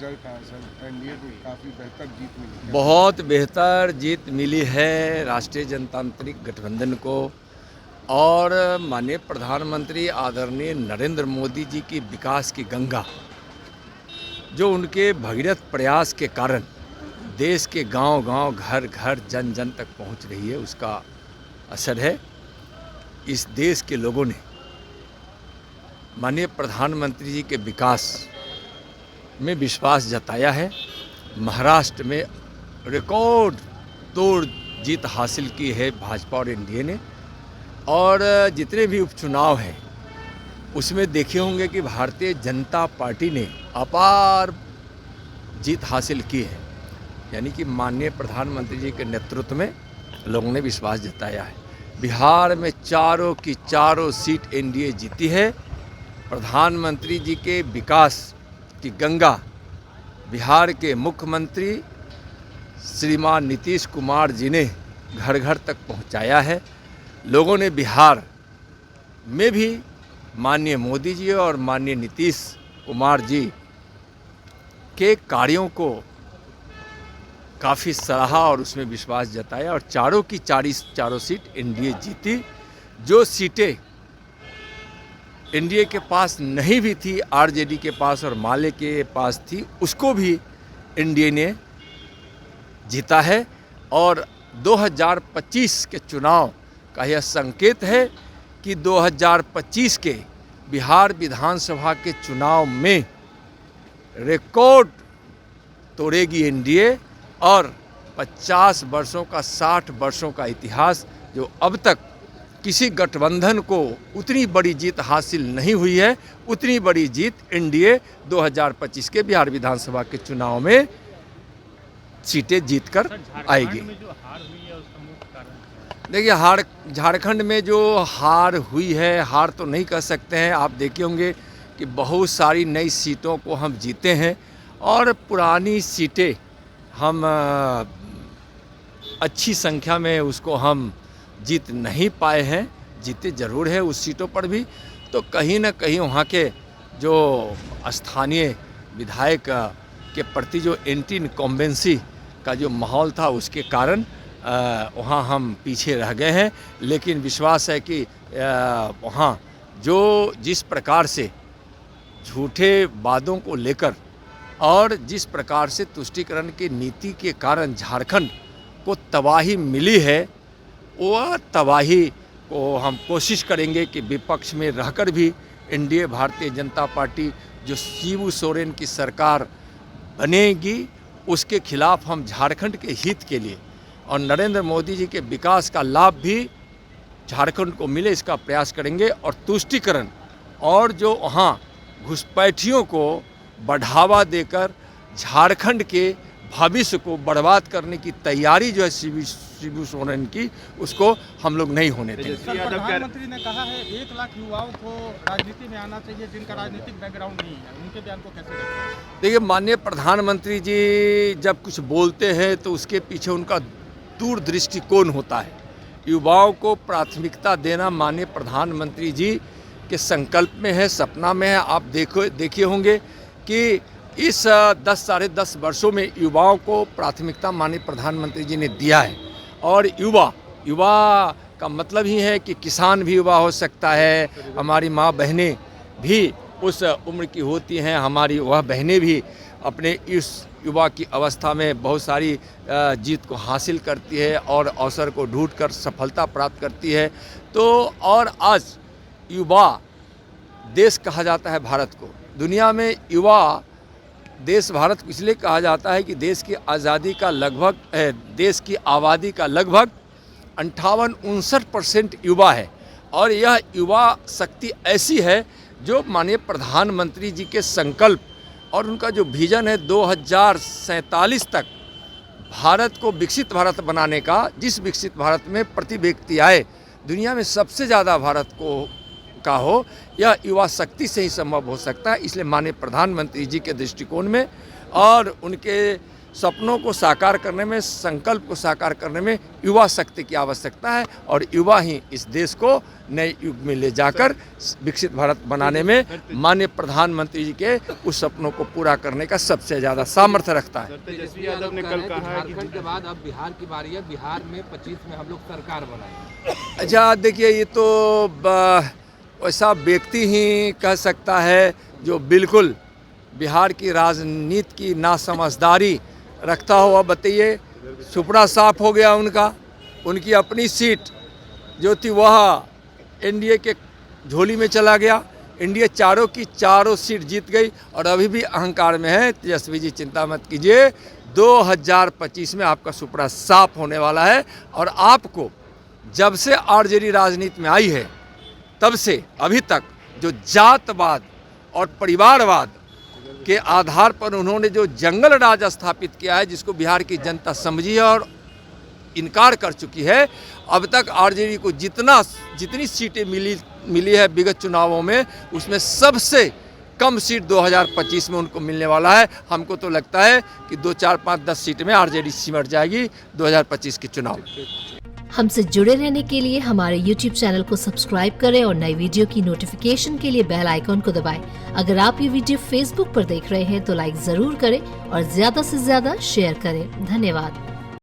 Result आया sir, NDA को काफ़ी बेहतर जीत मिली। बहुत बेहतर जीत मिली है राष्ट्रीय जनतांत्रिक गठबंधन को और माननीय प्रधानमंत्री आदरणीय नरेंद्र मोदी जी की विकास की गंगा जो उनके भगीरथ प्रयास के कारण देश के गांव-गांव, घर-घर, जन-जन तक पहुंच रही है, उसका असर है। इस देश के लोगों ने माननीय प्रधानमंत्री जी के विकास में विश्वास जताया है। महाराष्ट्र में रिकॉर्ड तोड़ जीत हासिल की है भाजपा और एनडीए ने, और जितने भी उपचुनाव हैं उसमें देखे होंगे कि भारतीय जनता पार्टी ने अपार जीत हासिल की है। यानी कि माननीय प्रधानमंत्री जी के नेतृत्व में लोगों ने विश्वास जताया है। बिहार में चारों की चारों सीट एनडीए जीती है। प्रधानमंत्री जी के विकास की गंगा बिहार के मुख्यमंत्री श्रीमान नीतीश कुमार जी ने घर घर तक पहुंचाया है। लोगों ने बिहार में भी माननीय मोदी जी और माननीय नीतीश कुमार जी के कार्यों को काफ़ी सराहा और उसमें विश्वास जताया और चारों की चारों सीट एनडीए जीती। जो सीटें एनडीए के पास नहीं भी थी, आरजेडी के पास और माले के पास थी, उसको भी एनडीए ने जीता है। और 2025 के चुनाव का यह संकेत है कि 2025 के बिहार विधानसभा के चुनाव में रिकॉर्ड तोड़ेगी एनडीए और 50 वर्षों का 60 वर्षों का इतिहास जो अब तक किसी गठबंधन को उतनी बड़ी जीत हासिल नहीं हुई है, उतनी बड़ी जीत एनडीए 2025 के बिहार विधानसभा के चुनाव में सीटें जीतकर आएगी। देखिए, झारखंड में जो हार हुई है, हार तो नहीं कह सकते हैं। आप देखे होंगे कि बहुत सारी नई सीटों को हम जीते हैं और पुरानी सीटें हम अच्छी संख्या में उसको हम जीत नहीं पाए हैं। जीते ज़रूर है उस सीटों पर भी, तो कहीं ना कहीं वहाँ के जो स्थानीय विधायक के प्रति जो एंटी इनकम्बेंसी का जो माहौल था उसके कारण वहाँ हम पीछे रह गए हैं। लेकिन विश्वास है कि वहाँ जो जिस प्रकार से झूठे वादों को लेकर और जिस प्रकार से तुष्टीकरण की नीति के कारण झारखंड को तबाही मिली है, वह तबाही को हम कोशिश करेंगे कि विपक्ष में रहकर भी एनडीए भारतीय जनता पार्टी जो शिबू सोरेन की सरकार बनेगी उसके खिलाफ हम झारखंड के हित के लिए और नरेंद्र मोदी जी के विकास का लाभ भी झारखंड को मिले इसका प्रयास करेंगे। और तुष्टीकरण और जो वहाँ घुसपैठियों को बढ़ावा देकर झारखंड के भविष्य को बर्बाद करने की तैयारी जो है शिबू सोरेन की, उसको हम लोग नहीं होने देंगे। प्रधानमंत्री ने कहा है 1 लाख युवाओं को राजनीति में आना चाहिए जिनका राजनीतिक बैकग्राउंड नहीं है, उनके बयान को कैसे देखते हैं? देखिए, माननीय प्रधानमंत्री जी जब कुछ बोलते हैं तो उसके पीछे उनका दूर दृष्टिकोण होता है। युवाओं को प्राथमिकता देना माननीय प्रधानमंत्री जी के संकल्प में है, सपना में है। आप देखिए होंगे कि इस 10 साढ़े 10 वर्षों में युवाओं को प्राथमिकता माननीय प्रधानमंत्री जी ने दिया है। और युवा का मतलब ही है कि किसान भी युवा हो सकता है, हमारी माँ बहनें भी उस उम्र की होती हैं, हमारी वह बहनें भी अपने इस युवा की अवस्था में बहुत सारी जीत को हासिल करती है और अवसर को ढूंढकर सफलता प्राप्त करती है। तो और आज युवा देश कहा जाता है भारत को, दुनिया में युवा देश भारत को इसलिए कहा जाता है कि देश की आज़ादी का देश की आबादी का लगभग 58-59% युवा है। और यह युवा शक्ति ऐसी है जो माननीय प्रधानमंत्री जी के संकल्प और उनका जो विजन है 2047 तक भारत को विकसित भारत बनाने का, जिस विकसित भारत में प्रति व्यक्ति आय दुनिया में सबसे ज़्यादा भारत का हो, यह युवा शक्ति से ही संभव हो सकता है। इसलिए माननीय प्रधानमंत्री जी के दृष्टिकोण में और उनके सपनों को साकार करने में, संकल्प को साकार करने में युवा शक्ति की आवश्यकता है और युवा ही इस देश को नए युग में ले जाकर विकसित भारत बनाने में माननीय प्रधानमंत्री जी के उस सपनों को पूरा करने का सबसे ज़्यादा सामर्थ्य रखता है। तेजस्वी यादव ने कल कहा है कि झारखंड के बाद अब बिहार की बारी है, बिहार में 25 में हम लोग सरकार बनाएंगे। अच्छा देखिए, ये तो ऐसा व्यक्ति ही कह सकता है जो बिल्कुल बिहार की राजनीति की नासमझदारी रखता हुआ। बताइए, सुपड़ा साफ हो गया उनका, उनकी अपनी सीट जो थी वह एनडीए के झोली में चला गया, एनडीए चारों की चारों सीट जीत गई और अभी भी अहंकार में है। तेजस्वी जी चिंता मत कीजिए, 2025 में आपका सुपड़ा साफ होने वाला है और आपको जब से आरजेडी राजनीति में आई है तब से अभी तक जो जातवाद और परिवारवाद के आधार पर उन्होंने जो जंगल राज स्थापित किया है, जिसको बिहार की जनता समझी है और इनकार कर चुकी है, अब तक आरजेडी को जितनी सीटें मिली है विगत चुनावों में, उसमें सबसे कम सीट 2025 में उनको मिलने वाला है। हमको तो लगता है कि 2, 4, 5, 10 सीट में आरजेडी सिमट जाएगी 2025 के चुनाव। हमसे जुड़े रहने के लिए हमारे YouTube चैनल को सब्सक्राइब करें और नई वीडियो की नोटिफिकेशन के लिए बेल आइकॉन को दबाएं। अगर आप ये वीडियो Facebook पर देख रहे हैं तो लाइक जरूर करें और ज्यादा से ज्यादा शेयर करें। धन्यवाद।